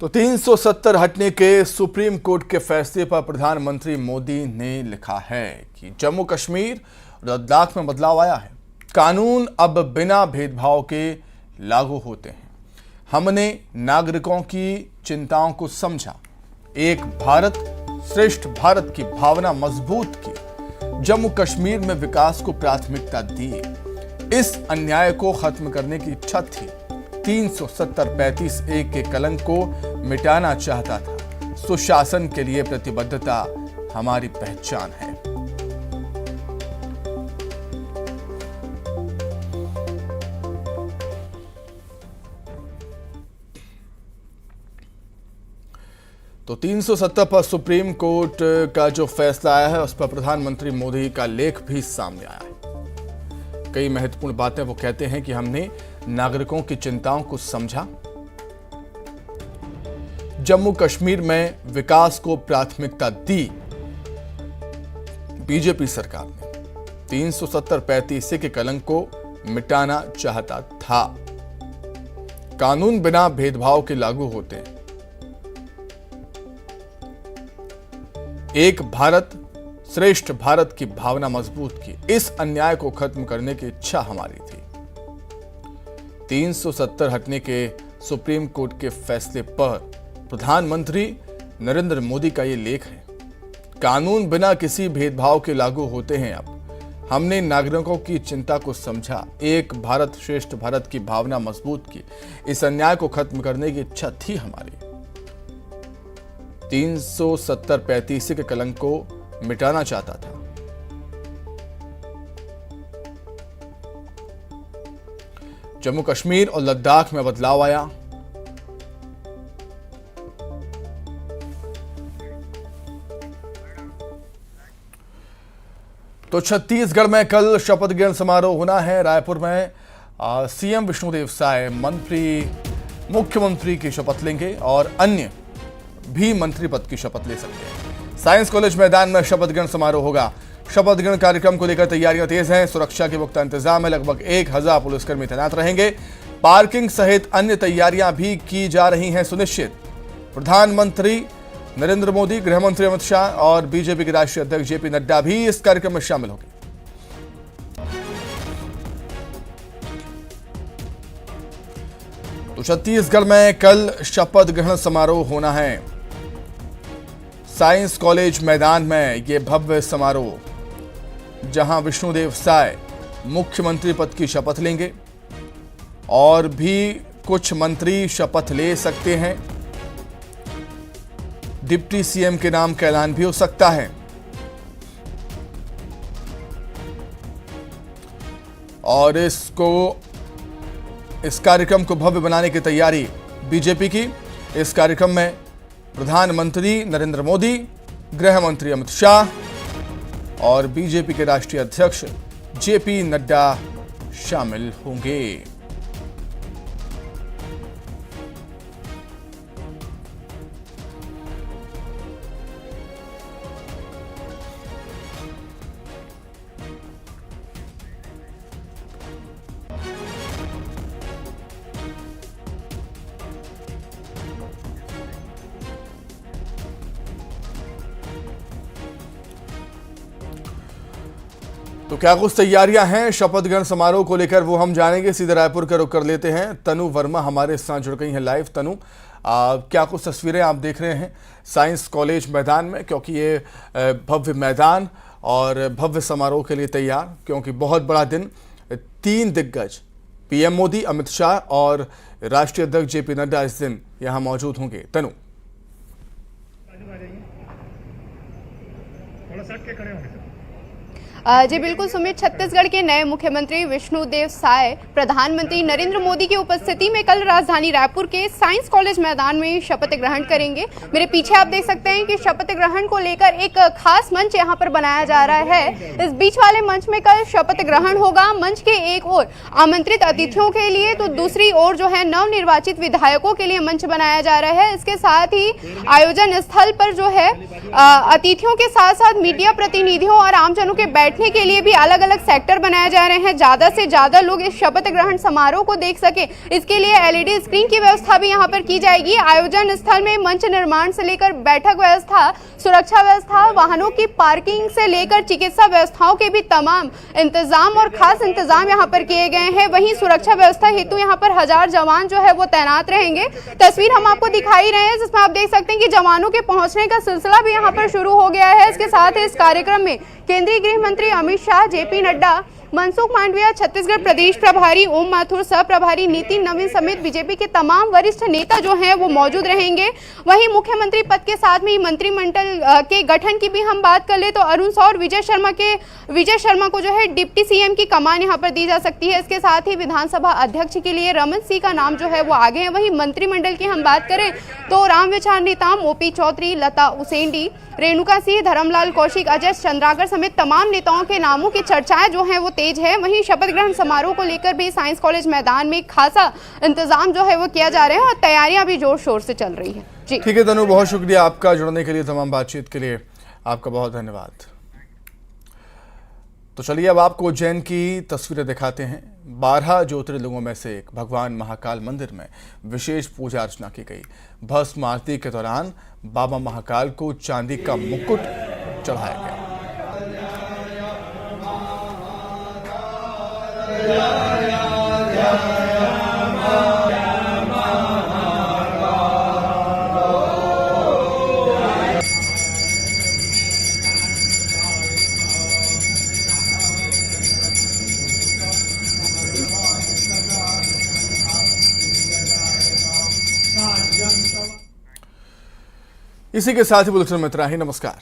तो 370 हटने के सुप्रीम कोर्ट के फैसले पर प्रधानमंत्री मोदी ने लिखा है कि जम्मू कश्मीर और लद्दाख में बदलाव आया है। कानून अब बिना भेदभाव के लागू होते हैं। हमने नागरिकों की चिंताओं को समझा, एक भारत श्रेष्ठ भारत की भावना मजबूत की, जम्मू कश्मीर में विकास को प्राथमिकता दी, इस अन्याय को खत्म करने की इच्छा थी। 370-35 के कलंक को मिटाना चाहता था। सुशासन के लिए प्रतिबद्धता हमारी पहचान है। तो 370 पर सुप्रीम कोर्ट का जो फैसला आया है उस पर प्रधानमंत्री मोदी का लेख भी सामने आया है। कई महत्वपूर्ण बातें वो कहते हैं कि हमने नागरिकों की चिंताओं को समझा, जम्मू कश्मीर में विकास को प्राथमिकता दी। बीजेपी सरकार ने 370-35 के कलंक को मिटाना चाहता था। कानून बिना भेदभाव के लागू होते हैं। एक भारत श्रेष्ठ भारत की भावना मजबूत की, इस अन्याय को खत्म करने की इच्छा हमारी थी। 370 हटने के सुप्रीम कोर्ट के फैसले पर प्रधानमंत्री नरेंद्र मोदी का यह लेख है। कानून बिना किसी भेदभाव के लागू होते हैं। अब हमने नागरिकों की चिंता को समझा, एक भारत श्रेष्ठ भारत की भावना मजबूत की, इस अन्याय को खत्म करने की इच्छा थी हमारी। 370-35 के कलंक को मिटाना चाहता था। जम्मू कश्मीर और लद्दाख में बदलाव आया। तो छत्तीसगढ़ में कल शपथ ग्रहण समारोह होना है। रायपुर में सीएम विष्णुदेव साय मुख्यमंत्री की शपथ लेंगे और अन्य भी मंत्री पद की शपथ ले सकते हैं। साइंस कॉलेज मैदान में शपथ ग्रहण समारोह होगा। शपथ ग्रहण कार्यक्रम को लेकर तैयारियां तेज हैं। सुरक्षा के पुख्ता इंतजाम है। लगभग 1000 पुलिसकर्मी तैनात रहेंगे। पार्किंग सहित अन्य तैयारियां भी की जा रही हैं सुनिश्चित। प्रधानमंत्री नरेंद्र मोदी, गृह मंत्री अमित शाह और बीजेपी के राष्ट्रीय अध्यक्ष जेपी नड्डा भी इस कार्यक्रम में शामिल होंगे। तो छत्तीसगढ़ में कल शपथ ग्रहण समारोह होना है। साइंस कॉलेज मैदान में यह भव्य समारोह, जहां विष्णुदेव साय मुख्यमंत्री पद की शपथ लेंगे और भी कुछ मंत्री शपथ ले सकते हैं। डिप्टी सीएम के नाम का ऐलान भी हो सकता है। और इस कार्यक्रम को भव्य बनाने की तैयारी बीजेपी की। इस कार्यक्रम में प्रधानमंत्री नरेंद्र मोदी, गृह मंत्री अमित शाह और बीजेपी के राष्ट्रीय अध्यक्ष जेपी नड्डा शामिल होंगे। तो क्या कुछ तैयारियां हैं शपथ ग्रहण समारोह को लेकर, वो हम जानेंगे। सीधे रायपुर का रुख कर लेते हैं। तनु वर्मा हमारे साथ जुड़ गई हैं लाइव। तनु, क्या कुछ तस्वीरें आप देख रहे हैं साइंस कॉलेज मैदान में, क्योंकि ये भव्य मैदान और भव्य समारोह के लिए तैयार, क्योंकि बहुत बड़ा दिन। 3 दिग्गज पीएम मोदी, अमित शाह और राष्ट्रीय अध्यक्ष जेपी नड्डा इस दिन यहां मौजूद होंगे। तनु, थोड़ा सट के खड़े होंगे। जी बिल्कुल सुमित, छत्तीसगढ़ के नए मुख्यमंत्री विष्णुदेव साय प्रधानमंत्री नरेंद्र मोदी की उपस्थिति में कल राजधानी रायपुर के साइंस कॉलेज मैदान में शपथ ग्रहण करेंगे। मेरे पीछे आप देख सकते हैं कि शपथ ग्रहण को लेकर एक खास मंच यहां पर बनाया जा रहा है। इस बीच वाले मंच में कल शपथ ग्रहण होगा। मंच के एक ओर आमंत्रित अतिथियों के लिए तो दूसरी ओर जो है नवनिर्वाचित विधायकों के लिए मंच बनाया जा रहा है। इसके साथ ही आयोजन स्थल पर जो है अतिथियों के साथ साथ मीडिया प्रतिनिधियों और आमजनों के बैठने के लिए भी अलग अलग सेक्टर बनाए जा रहे हैं, ज्यादा से ज्यादा लोग इस शपथ ग्रहण समारोह को देख सके इसके लिए एलईडी स्क्रीन की व्यवस्था भी यहाँ पर की जाएगी। आयोजन स्थल में मंच निर्माण से लेकर बैठक व्यवस्था, सुरक्षा व्यवस्था, वाहनों की पार्किंग से लेकर चिकित्सा व्यवस्थाओं के भी तमाम इंतजाम और खास इंतजाम यहाँ पर किए गए हैं। वहीं सुरक्षा व्यवस्था हेतु यहाँ पर 1000 जवान जो है वो तैनात रहेंगे। तस्वीर हम आपको दिखाई रहे हैं जिसमें आप देख सकते हैं कि जवानों के पहुंचने का सिलसिला भी यहाँ पर शुरू हो गया है। इसके साथ ही इस कार्यक्रम में केंद्रीय गृह मंत्री अमित शाह, जेपी नड्डा, मनसुख मांडविया, छत्तीसगढ़ प्रदेश प्रभारी ओम माथुर, सह प्रभारी नितिन नवीन समेत बीजेपी के तमाम वरिष्ठ नेता जो हैं वो मौजूद रहेंगे। वहीं मुख्यमंत्री पद के साथ में मंत्रिमंडल के गठन की भी हम बात कर ले तो अरुण साव और विजय शर्मा को जो है डिप्टी सीएम की कमान यहां पर दी जा सकती है। इसके साथ ही विधानसभा अध्यक्ष के लिए रमन सिंह का नाम जो है वो आगे है। वहीं मंत्रिमंडल की हम बात करें तो रामविचार नेताम, ओपी चौधरी, लता उसेंडी, रेणुका सिंह, धर्मलाल कौशिक, अजय चंद्राकर समेत तमाम नेताओं के नामों की चर्चाएं जो हैं वो तेज है। वहीं शपथ ग्रहण समारोह को लेकर भी साइंस कॉलेज मैदान में खासा इंतजाम जो है वो किया जा रहा है और तैयारियां भी जोर शोर से चल रही है। जी ठीक है तनु, बहुत शुक्रिया आपका जुड़ने के लिए, तमाम बातचीत के लिए आपका बहुत धन्यवाद। तो चलिए अब आपको उज्जैन की तस्वीरें दिखाते हैं। 12 ज्योतिर्लिंगों में से एक भगवान महाकाल मंदिर में विशेष पूजा अर्चना की गई। भस्म आरती के दौरान बाबा महाकाल को चांदी का मुकुट चढ़ाया गया। इसी के साथ ही बुलेटिन में इतना ही। नमस्कार।